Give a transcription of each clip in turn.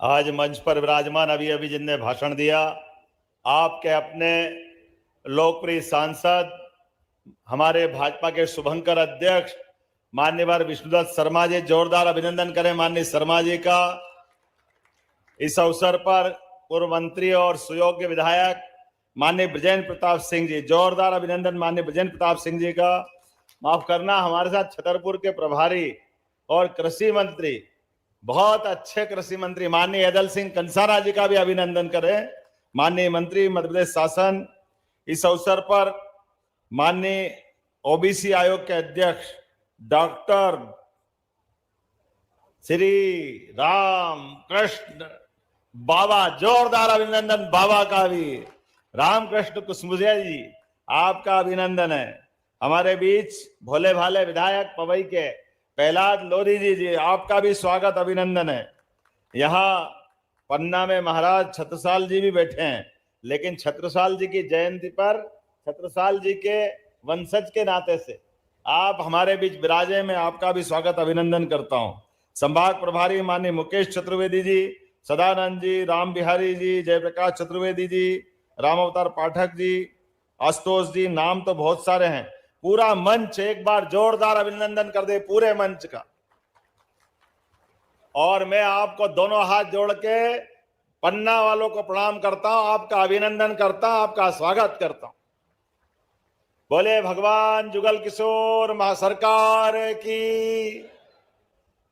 आज मंच पर विराजमान अभी अभी जिनने भाषण दिया, आपके अपने लोकप्रिय सांसद, हमारे भाजपा के शुभंकर अध्यक्ष माननीय विष्णुदत्त शर्मा जी, जोरदार अभिनंदन करें माननीय शर्मा जी का। इस अवसर पर पूर्व मंत्री और सुयोग्य विधायक माननीय बृजेंद्र प्रताप सिंह जी, जोरदार अभिनंदन माननीय बृजेंद्र प्रताप सिंह जी का। माफ करना, हमारे साथ छतरपुर के प्रभारी और कृषि मंत्री, बहुत अच्छे कृषि मंत्री माननीय एदल सिंह कंसारा जी का भी अभिनंदन करें, माननीय मंत्री मध्य प्रदेश शासन। इस अवसर पर माननीय ओबीसी आयोग के अध्यक्ष डॉक्टर श्री राम कृष्ण बाबा, जोरदार अभिनंदन बाबा का भी। रामकृष्ण कुसमुझिया जी, आपका अभिनंदन है। हमारे बीच भोले भाले विधायक पवई के प्रहलाद लोधी जी, आपका भी स्वागत अभिनंदन है। यहाँ पन्ना में महाराज छत्रसाल जी भी बैठे हैं, लेकिन छत्रसाल जी की जयंती पर छत्रसाल जी के वंशज के नाते से आप हमारे बीच विराजे, में आपका भी स्वागत अभिनंदन करता हूं। संभाग प्रभारी माननीय मुकेश चतुर्वेदी जी, सदानंद जी, राम बिहारी जी, जयप्रकाश चतुर्वेदी जी, राम अवतार पाठक जी, आशुतोष जी, नाम तो बहुत सारे हैं। पूरा मंच एक बार जोरदार अभिनंदन कर दे पूरे मंच का। और मैं आपको दोनों हाथ जोड़ के पन्ना वालों को प्रणाम करता हूं, आपका अभिनंदन करता हूं, आपका स्वागत करता हूं। बोले भगवान जुगल किशोर महासरकार की।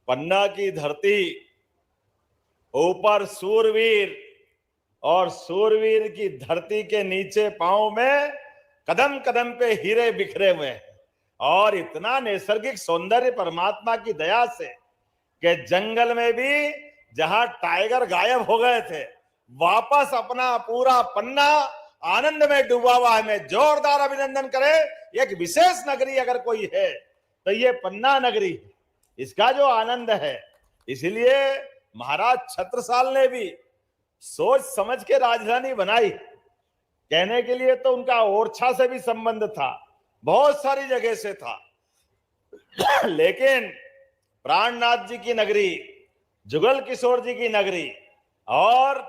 पन्ना की धरती, ऊपर सूरवीर, और सूरवीर की धरती के नीचे पांव में कदम कदम पे हीरे बिखरे हुए हैं। और इतना नैसर्गिक सौंदर्य परमात्मा की दया से कि जंगल में भी जहां टाइगर गायब हो गए थे, वापस अपना पूरा पन्ना आनंद में डूबा हुआ है। मैं जोरदार अभिनंदन करें। एक विशेष नगरी अगर कोई है तो ये पन्ना नगरी है, इसका जो आनंद है। इसलिए महाराज छत्रसाल ने भी सोच समझ के राजधानी बनाई। कहने के लिए तो उनका ओरछा से भी संबंध था, बहुत सारी जगह से था, लेकिन प्राणनाथ जी की नगरी, जुगल किशोर जी की नगरी और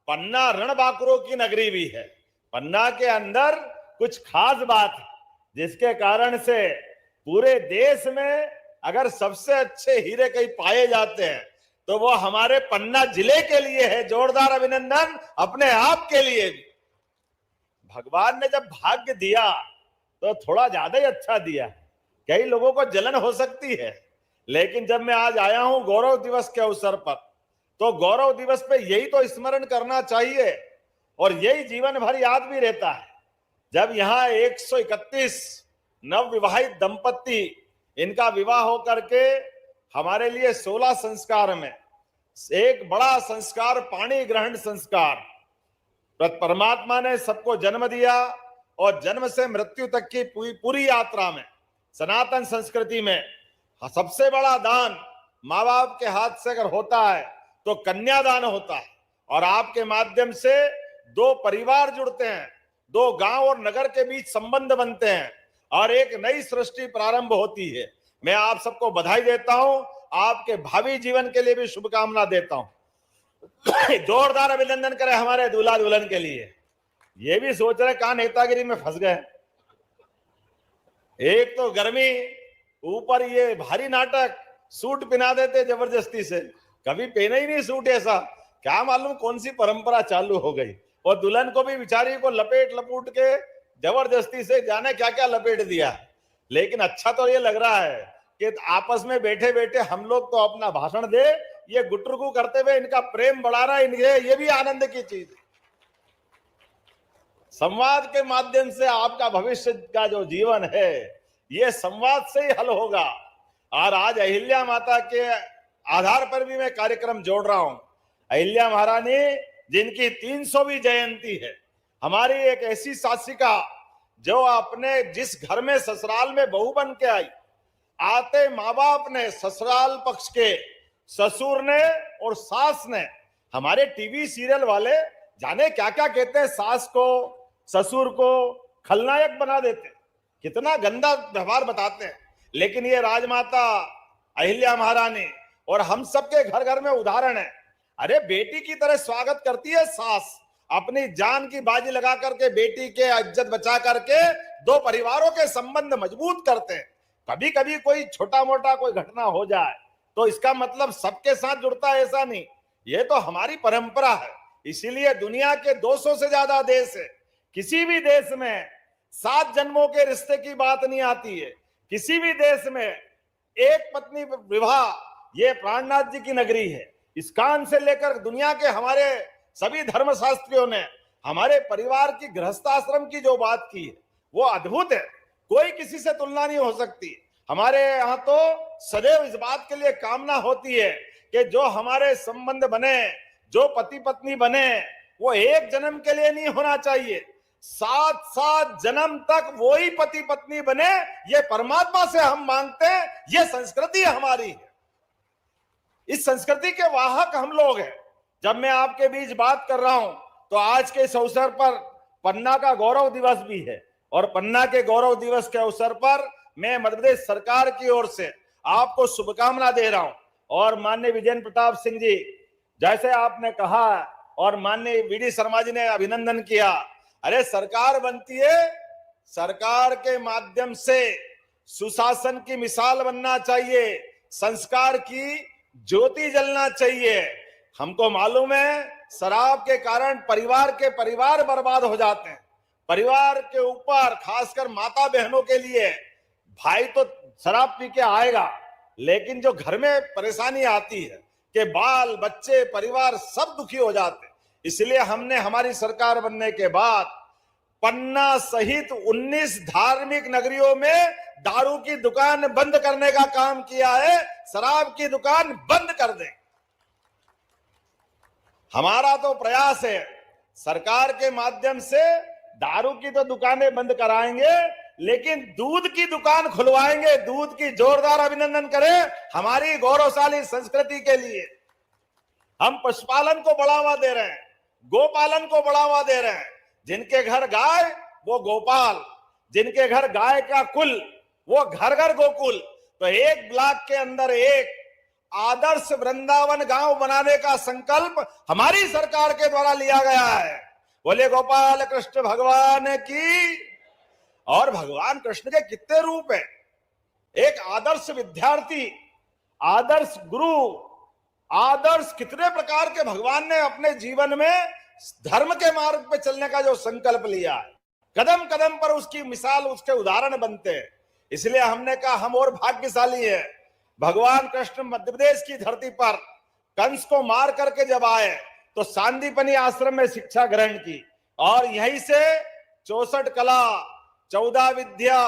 पन्ना रणबांकुरों की नगरी भी है। पन्ना के अंदर कुछ खास बात है, जिसके कारण से पूरे देश में अगर सबसे अच्छे हीरे कहीं पाए जाते हैं तो वो हमारे पन्ना जिले के लिए है। जोरदार अभिनंदन अपने आप के लिए भी। भगवान ने जब भाग्य दिया तो थोड़ा ज्यादा ही अच्छा दिया। कई लोगों को जलन हो सकती है, लेकिन जब मैं आज आया हूं गौरव दिवस के अवसर पर, तो गौरव दिवस पे यही तो स्मरण करना चाहिए और यही जीवन भर याद भी रहता है। जब यहाँ 131 नवविवाहित दंपत्ति, इनका विवाह होकर के हमारे लिए 16 संस्कार में एक बड़ा संस्कार पाणी ग्रहण संस्कार, परमात्मा ने सबको जन्म दिया और जन्म से मृत्यु तक की पूरी यात्रा में सनातन संस्कृति में सबसे बड़ा दान माँ बाप के हाथ से अगर होता है तो कन्यादान होता है। और आपके माध्यम से दो परिवार जुड़ते हैं, दो गांव और नगर के बीच संबंध बनते हैं और एक नई सृष्टि प्रारंभ होती है। मैं आप सबको बधाई देता हूं, आपके भावी जीवन के लिए भी शुभकामना देता हूं। जोरदार अभिनंदन करें हमारे दूल्हा दुल्हन के लिए। ये भी सोच रहे कहां नेतागिरी में फंस गए। एक तो गर्मी, ऊपर ये भारी नाटक, सूट पहना देते जबरदस्ती से। कभी पहने ही नहीं सूट ऐसा, क्या मालूम कौन सी परंपरा चालू हो गई। और दुल्हन को भी बेचारी को लपेट लपूट के जबरदस्ती से जाने क्या क्या लपेट दिया। लेकिन अच्छा तो ये लग रहा है कि आपस में बैठे बैठे हम लोग तो अपना भाषण दे, ये गुटरुगु करते हुए इनका प्रेम बढ़ा रहा है इनके, ये भी आनंद की चीज है। संवाद के माध्यम से आपका भविष्य का जो जीवन है, ये संवाद से ही हल होगा। और आज अहिल्या माता के आधार पर भी मैं कार्यक्रम जोड़ रहा हूं। अहिल्या महारानी जिनकी 300वीं जयंती है, हमारी एक ऐसी शासिका जो अपने जिस घर में ससुराल में बहू बन के आई, आते माँ बाप ने, ससुराल पक्ष के ससुर ने और सास ने, हमारे टीवी सीरियल वाले जाने क्या क्या कहते हैं, सास को ससुर को खलनायक बना देते, कितना गंदा व्यवहार बताते हैं। लेकिन ये राजमाता अहिल्या महारानी और हम सबके घर घर में उदाहरण है। अरे बेटी की तरह स्वागत करती है सास, अपनी जान की बाजी लगा करके बेटी के इज्जत बचा करके दो परिवारों के संबंध मजबूत करते हैं। कभी कभी कोई छोटा मोटा कोई घटना हो जाए तो इसका मतलब सबके साथ जुड़ता है, ऐसा नहीं। ये तो हमारी परंपरा है। इसीलिए दुनिया के 200 से ज्यादा देश है, किसी भी देश में 7 जन्मों के रिश्ते की बात नहीं आती है। किसी भी देश में एक पत्नी विवाह ये प्राणनाथ जी की नगरी है। इस्कॉन से लेकर दुनिया के हमारे सभी धर्मशास्त्रियों ने हमारे परिवार की गृहस्थाश्रम की जो बात की है वो अद्भुत है, कोई किसी से तुलना नहीं हो सकती। हमारे यहाँ तो सदैव इस बात के लिए कामना होती है कि जो हमारे संबंध बने, जो पति पत्नी बने, वो एक जन्म के लिए नहीं होना चाहिए, 7-7 जन्म तक वो ही पति पत्नी बने। ये परमात्मा से हम मांगते हैं, ये संस्कृति हमारी है, इस संस्कृति के वाहक हम लोग हैं। जब मैं आपके बीच बात कर रहा हूं तो आज के इस अवसर पर पन्ना का गौरव दिवस भी है, और पन्ना के गौरव दिवस के अवसर पर मैं मध्य प्रदेश सरकार की ओर से आपको शुभकामना दे रहा हूं। और माननीय विजेंद्र प्रताप सिंह जी, जैसे आपने कहा, और माननीय वीडी शर्मा जी ने अभिनंदन किया, अरे सरकार बनती है, सरकार के माध्यम से सुशासन की मिसाल बनना चाहिए, संस्कार की ज्योति जलना चाहिए। हमको मालूम है शराब के कारण परिवार के परिवार बर्बाद हो जाते हैं। परिवार के ऊपर खासकर माता बहनों के लिए, भाई तो शराब पी के आएगा, लेकिन जो घर में परेशानी आती है कि बाल बच्चे परिवार सब दुखी हो जाते हैं। इसलिए हमने हमारी सरकार बनने के बाद पन्ना सहित 19 धार्मिक नगरियों में दारू की दुकान बंद करने का काम किया है। शराब की दुकान बंद कर दें, हमारा तो प्रयास है। सरकार के माध्यम से दारू की तो दुकानें बंद कराएंगे, लेकिन दूध की दुकान खुलवाएंगे। दूध की जोरदार अभिनंदन करें हमारी गौरवशाली संस्कृति के लिए। हम पशुपालन को बढ़ावा दे रहे हैं, गोपालन को बढ़ावा दे रहे हैं। जिनके घर गाय वो गोपाल, जिनके घर गाय का कुल वो घर घर गोकुल। तो एक ब्लॉक के अंदर एक आदर्श वृंदावन गांव बनाने का संकल्प हमारी सरकार के द्वारा लिया गया है। बोले गोपाल कृष्ण भगवान की। और भगवान कृष्ण के कितने रूप है, एक आदर्श विद्यार्थी, आदर्श गुरु, आदर्श कितने प्रकार के भगवान ने अपने जीवन में धर्म के मार्ग पे चलने का जो संकल्प लिया है, कदम कदम पर उसकी मिसाल, उसके उदाहरण बनते हैं। इसलिए हमने कहा हम और भाग्यशाली है। भगवान कृष्ण मध्य प्रदेश की धरती पर कंस को मार करके जब आए तो सांदीपनी आश्रम में शिक्षा ग्रहण की, और यहीं से 64 कला, 14 विद्या,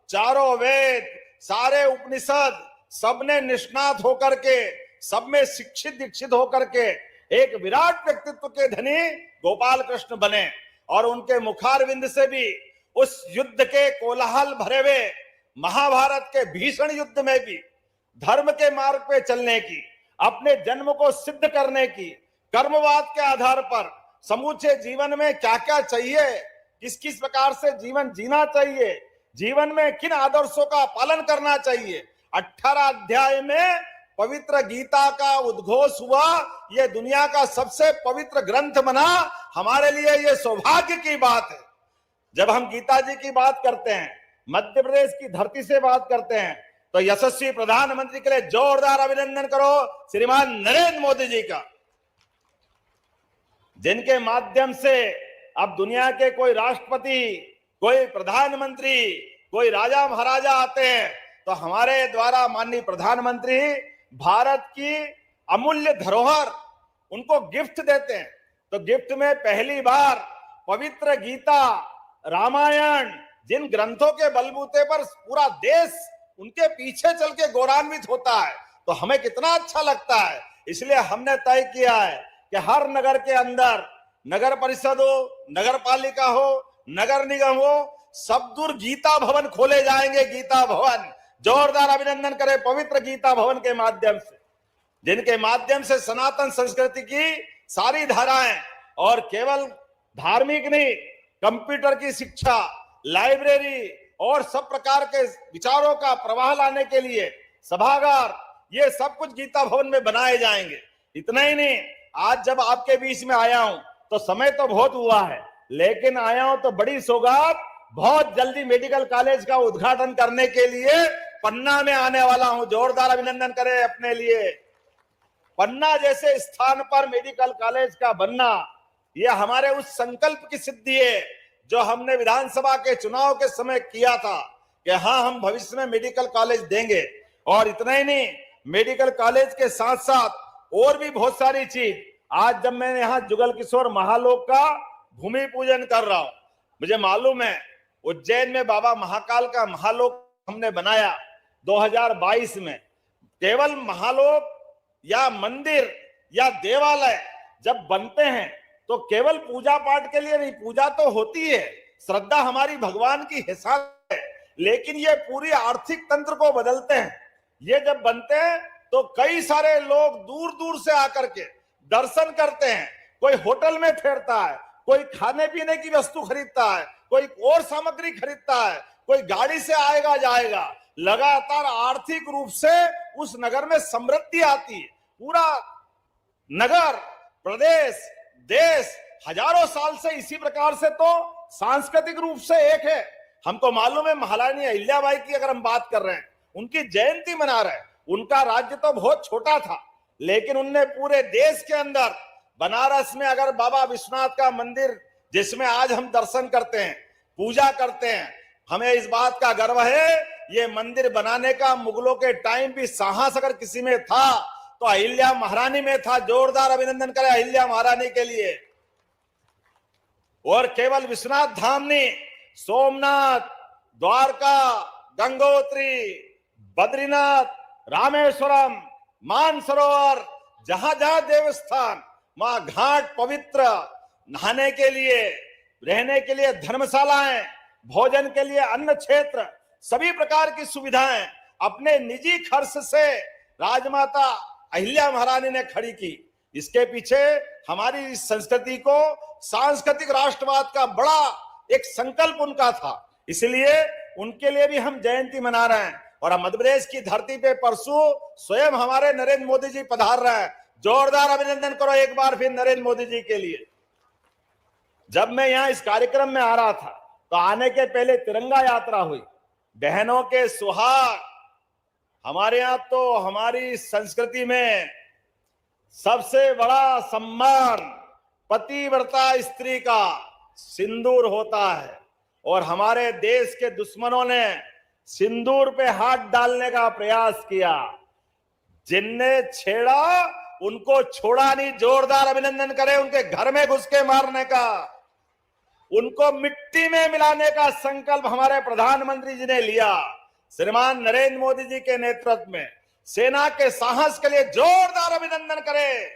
चारों वेद, सारे उपनिषद सबने निष्णात होकर के, सब में शिक्षित दीक्षित होकर के एक विराट व्यक्तित्व के धनी गोपाल कृष्ण बने। और उनके मुखारविंद से भी उस युद्ध के कोलाहल भरे हुए महाभारत के भीषण युद्ध में भी धर्म के मार्ग पे चलने की, अपने जन्म को सिद्ध करने की, कर्मवाद के आधार पर समूचे जीवन में क्या क्या चाहिए, किस किस प्रकार से जीवन जीना चाहिए, जीवन में किन आदर्शों का पालन करना चाहिए। 18 अध्याय में पवित्र गीता का उद्घोष हुआ। यह दुनिया का सबसे पवित्र ग्रंथ बना। हमारे लिए यह सौभाग्य की बात है। जब हम गीता जी की बात करते हैं, मध्य प्रदेश की धरती से बात करते हैं, तो यशस्वी प्रधानमंत्री के लिए जोरदार अभिनंदन करो श्रीमान नरेंद्र मोदी जी का, जिनके माध्यम से अब दुनिया के कोई राष्ट्रपति, कोई प्रधानमंत्री, कोई राजा महाराजा आते हैं तो हमारे द्वारा माननीय प्रधानमंत्री भारत की अमूल्य धरोहर उनको गिफ्ट देते हैं। तो गिफ्ट में पहली बार पवित्र गीता, रामायण, जिन ग्रंथों के बलबूते पर पूरा देश उनके पीछे चल के गौरवान्वित होता है, तो हमें कितना अच्छा लगता है। इसलिए हमने तय किया है कि हर नगर के अंदर, नगर परिषद हो, नगर पालिका हो, नगर निगम हो, सब दूर गीता भवन खोले जाएंगे। गीता भवन, जोरदार अभिनंदन करें पवित्र गीता भवन के माध्यम से, जिनके माध्यम से सनातन संस्कृति की सारी धाराएं, और केवल धार्मिक नहीं, कंप्यूटर की शिक्षा, लाइब्रेरी और सब प्रकार के विचारों का प्रवाह लाने के लिए सभागार, ये सब कुछ गीता भवन में बनाए जाएंगे। इतना ही नहीं, आज जब आपके बीच में आया हूं तो समय तो बहुत हुआ है, लेकिन आया हूं तो बड़ी सौगात, बहुत जल्दी मेडिकल कॉलेज का उद्घाटन करने के लिए पन्ना में आने वाला हूं। जोरदार अभिनंदन करें अपने लिए। पन्ना जैसे स्थान पर मेडिकल कॉलेज का बनना, यह हमारे उस संकल्प की सिद्धि है जो हमने विधानसभा के चुनाव के समय किया था कि हाँ, हम भविष्य में मेडिकल कॉलेज देंगे। और इतना ही नहीं, मेडिकल कॉलेज के साथ साथ और भी बहुत सारी चीज। आज जब मैं यहाँ जुगल किशोर महालोक का भूमि पूजन कर रहा हूं, मुझे मालूम है उज्जैन में बाबा महाकाल का महालोक हमने बनाया 2022 में। केवल महालोक या मंदिर या देवालय जब बनते हैं तो केवल पूजा पाठ के लिए नहीं, पूजा तो होती है, श्रद्धा हमारी भगवान की हिसाब है, लेकिन ये पूरी आर्थिक तंत्र को बदलते हैं। ये जब बनते हैं तो कई सारे लोग दूर दूर से आकर के दर्शन करते हैं। कोई होटल में ठहरता है, कोई खाने पीने की वस्तु खरीदता है, कोई और सामग्री खरीदता है, कोई गाड़ी से आएगा जाएगा। लगातार आर्थिक रूप से उस नगर में समृद्धि आती है। पूरा नगर, प्रदेश, देश हजारों साल से इसी प्रकार से तो सांस्कृतिक रूप से एक है। हमको मालूम है महारानी अहिल्याबाई की अगर हम बात कर रहे हैं, उनकी जयंती मना रहे हैं। उनका राज्य तो बहुत छोटा था, लेकिन उनने पूरे देश के अंदर, बनारस में अगर बाबा विश्वनाथ का मंदिर जिसमें आज हम दर्शन करते हैं, पूजा करते हैं, हमें इस बात का गर्व है, ये मंदिर बनाने का मुगलों के टाइम भी साहस अगर किसी में था तो अहिल्या महारानी में था। जोरदार अभिनंदन करें अहिल्या महारानी के लिए। और केवल विश्वनाथ धाम नहीं, सोमनाथ, द्वारका, गंगोत्री, बद्रीनाथ, रामेश्वरम, मानसरोवर, जहां जहां देवस्थान, वहां घाट पवित्र, नहाने के लिए, रहने के लिए धर्मशालाएं, भोजन के लिए अन्न क्षेत्र, सभी प्रकार की सुविधाएं अपने निजी खर्च से राजमाता अहिल्या महारानी ने खड़ी की। इसके पीछे हमारी इस संस्कृति को, सांस्कृतिक राष्ट्रवाद का बड़ा एक संकल्प उनका था, इसलिए उनके लिए भी हम जयंती मना रहे हैं। और हम मध्य प्रदेश की धरती पे परसों स्वयं हमारे नरेंद्र मोदी जी पधार रहे हैं। जोरदार अभिनंदन करो एक बार फिर नरेंद्र मोदी जी के लिए। जब मैं यहाँ इस कार्यक्रम में आ रहा था तो आने के पहले तिरंगा यात्रा हुई। बहनों के सुहाग, हमारे यहाँ तो हमारी संस्कृति में सबसे बड़ा सम्मान पतिव्रता स्त्री का सिंदूर होता है। और हमारे देश के दुश्मनों ने सिंदूर पे हाथ डालने का प्रयास किया, जिनने छेड़ा उनको छोड़ा नहीं। जोरदार अभिनंदन करें उनके घर में घुस के मारने का, उनको मिट्टी में मिलाने का संकल्प हमारे प्रधानमंत्री जी ने लिया। श्रीमान नरेंद्र मोदी जी के नेतृत्व में सेना के साहस के लिए जोरदार अभिनंदन करें,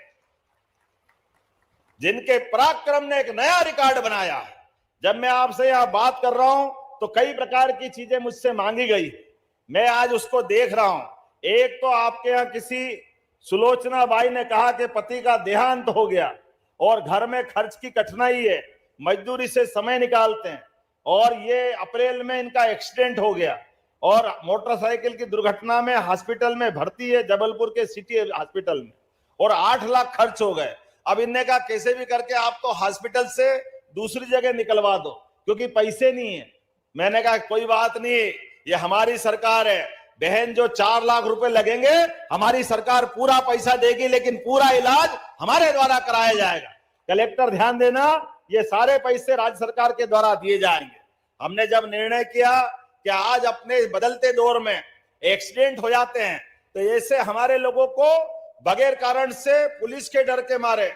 जिनके पराक्रम ने एक नया रिकॉर्ड बनाया है। जब मैं आपसे यहां बात कर रहा हूं तो कई प्रकार की चीजें मुझसे मांगी गई, मैं आज उसको देख रहा हूं। एक तो आपके यहां किसी सुलोचना बाई ने कहा कि पति का देहांत हो गया और घर में खर्च की कठिनाई है, मजदूरी से समय निकालते हैं, और ये अप्रैल में इनका एक्सीडेंट हो गया और मोटरसाइकिल की दुर्घटना में हॉस्पिटल में भर्ती है, जबलपुर के सिटी हॉस्पिटल में, और 8 लाख खर्च हो गए। अब इनने कहा कैसे भी करके आप तो हॉस्पिटल से दूसरी जगह निकलवा दो क्योंकि पैसे नहीं है। मैंने कहा कोई बात नहीं, ये हमारी सरकार है, बहन जो 4 लाख रुपए लगेंगे हमारी सरकार पूरा पैसा देगी, लेकिन पूरा इलाज हमारे द्वारा कराया जाएगा। कलेक्टर ध्यान देना, ये सारे पैसे राज्य सरकार के द्वारा दिए जाएंगे। हमने जब निर्णय किया कि आज अपने बदलते दौर में एक्सीडेंट हो जाते हैं तो ऐसे हमारे लोगों को बगैर कारण से पुलिस के डर के मारे,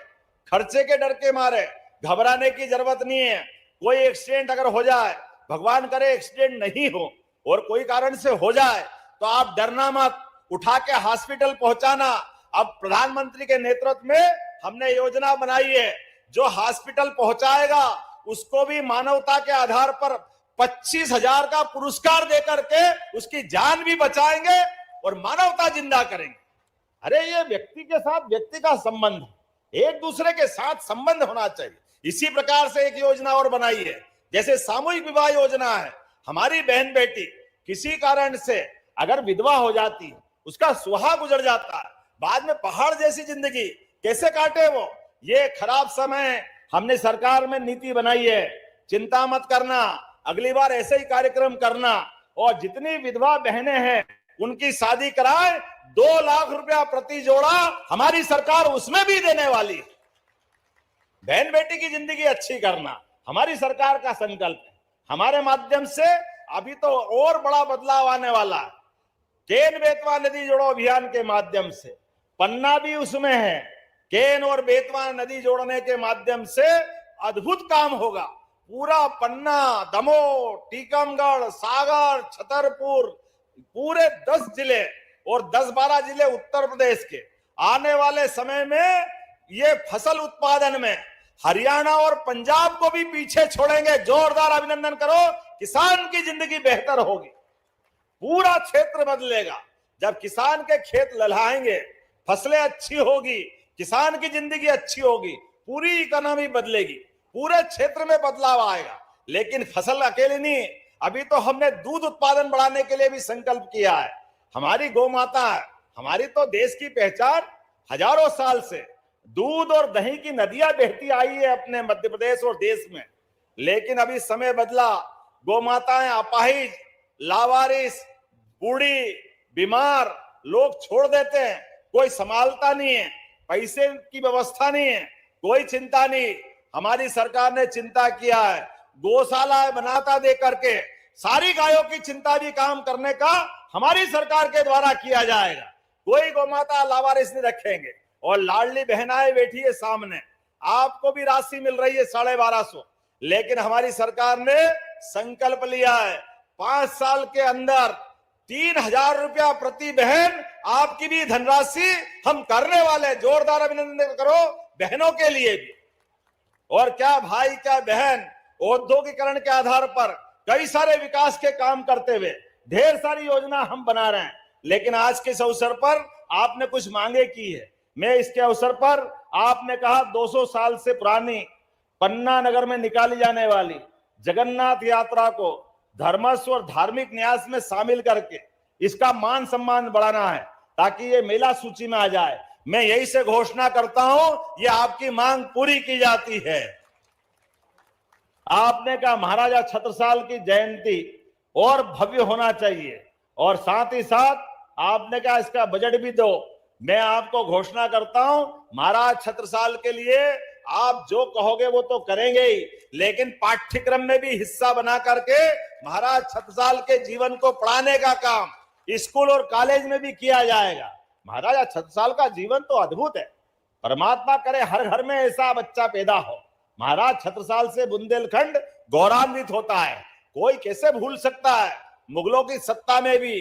खर्चे के डर के मारे घबराने की जरूरत नहीं है। कोई एक्सीडेंट अगर हो जाए, भगवान करे एक्सीडेंट नहीं हो, और कोई कारण से हो जाए तो आप डरना मत, उठा के हॉस्पिटल पहुंचाना। अब प्रधानमंत्री के नेतृत्व में हमने योजना बनाई है, जो हॉस्पिटल पहुंचाएगा उसको भी मानवता के आधार पर 25,000 का पुरस्कार देकर के उसकी जान भी बचाएंगे और मानवता जिंदा करेंगे। अरे ये व्यक्ति के साथ व्यक्ति का संबंध, एक दूसरे के साथ संबंध होना चाहिए। इसी प्रकार से एक योजना और बनाई है, जैसे सामूहिक विवाह योजना है। हमारी बहन बेटी किसी कारण से अगर विधवा हो जाती है, उसका सुहाग गुजर जाता है, बाद में पहाड़ जैसी जिंदगी कैसे काटे वो? ये खराब समय हमने सरकार में नीति बनाई है, चिंता मत करना, अगली बार ऐसे ही कार्यक्रम करना, और जितनी विधवा बहनें हैं उनकी शादी कराए, 2 लाख रुपया प्रति जोड़ा हमारी सरकार उसमें भी देने वाली। बहन बेटी की जिंदगी अच्छी करना हमारी सरकार का संकल्प है। हमारे माध्यम से अभी तो और बड़ा बदलाव आने वाला है। केन बेतवा नदी जोड़ो अभियान के माध्यम से पन्ना भी उसमें है। केन और बेतवा नदी जोड़ने के माध्यम से अद्भुत काम होगा। पूरा पन्ना, दमोह, टीकमगढ़, सागर, छतरपुर, पूरे 10 जिले और 10-12 जिले उत्तर प्रदेश के आने वाले समय में ये फसल उत्पादन में हरियाणा और पंजाब को भी पीछे छोड़ेंगे। जोरदार अभिनंदन करो, किसान की जिंदगी बेहतर होगी, पूरा क्षेत्र बदलेगा। जब किसान के खेत लहलाएंगे, फसलें अच्छी होगी, किसान की जिंदगी अच्छी होगी, पूरी इकोनॉमी बदलेगी, पूरे क्षेत्र में बदलाव आएगा। लेकिन फसल अकेले नहीं, अभी तो हमने दूध उत्पादन बढ़ाने के लिए भी संकल्प किया है। हमारी गौ माता है, हमारी तो देश की पहचान हजारों साल से दूध और दही की नदियां बहती आई है अपने मध्य प्रदेश और देश में। लेकिन अभी समय बदला, गौ माताएं अपाहिज, लावारिस, बूढ़ी, बीमार लोग छोड़ देते हैं, कोई संभालता नहीं है, पैसे की व्यवस्था नहीं है, कोई चिंता नहीं। हमारी सरकार ने चिंता किया है, गौशाला बनाता दे करके सारी गायों की चिंता भी काम करने का हमारी सरकार के द्वारा किया जाएगा। कोई गौ माता लावारिस नहीं रखेंगे। और लाडली बहनाएं बैठी है सामने, आपको भी राशि मिल रही है 1250, लेकिन हमारी सरकार ने संकल्प लिया है 5 साल के अंदर 3000 रुपया प्रति बहन आपकी भी धनराशि हम करने वाले। जोरदार अभिनंदन करो बहनों के लिए भी। और क्या भाई क्या बहन, औद्योगिकरण के आधार पर कई सारे विकास के काम करते हुए ढेर सारी योजना हम बना रहे हैं। लेकिन आज के इस अवसर पर आपने कुछ मांगे की है। मैं इसके अवसर पर आपने कहा 200 साल से पुरानी पन्ना नगर में निकाली जाने वाली जगन्नाथ यात्रा को धर्मस्व और धार्मिक न्यास में शामिल करके इसका मान सम्मान बढ़ाना है, ताकि ये मेला सूची में आ जाए। मैं यही से घोषणा करता हूं, ये आपकी मांग पूरी की जाती है। आपने कहा महाराजा छत्रसाल की जयंती और भव्य होना चाहिए, और साथ ही साथ आपने कहा इसका बजट भी दो। मैं आपको घोषणा करता हूं, महाराज छत्रसाल के लिए आप जो कहोगे वो तो करेंगे ही, लेकिन पाठ्यक्रम में भी हिस्सा बना करके महाराज छत्रसाल के जीवन को पढ़ाने का काम स्कूल और कॉलेज में भी किया जाएगा। महाराजा छत्रसाल का जीवन तो अद्भुत है। परमात्मा करे हर घर में ऐसा बच्चा पैदा हो। महाराज छत्रसाल से बुंदेलखंड गौरवान्वित होता है। कोई कैसे भूल सकता है, मुगलों की सत्ता में भी